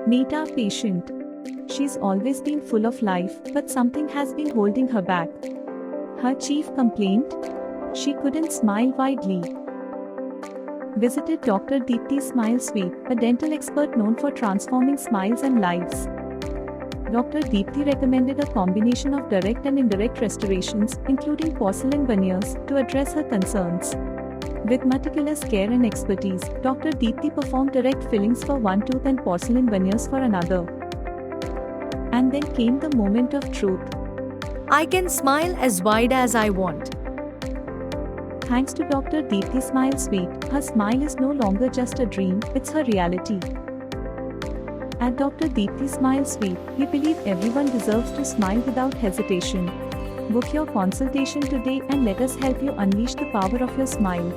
Meet our patient. She's always been full of life, but something has been holding her back. Her chief complaint? She couldn't smile widely. Visited Dr. Deepti Smile Suite, a dental expert known for transforming smiles and lives. Dr. Deepti recommended a combination of direct and indirect restorations, including porcelain veneers, to address her concerns. With meticulous care and expertise, Dr. Deepti performed direct fillings for one tooth and porcelain veneers for another. And then came the moment of truth. I can smile as wide as I want. Thanks to Dr. Deepti Smile Suite, her smile is no longer just a dream, it's her reality. At Dr. Deepti Smile Suite, we believe everyone deserves to smile without hesitation. Book your consultation today and let us help you unleash the power of your smile.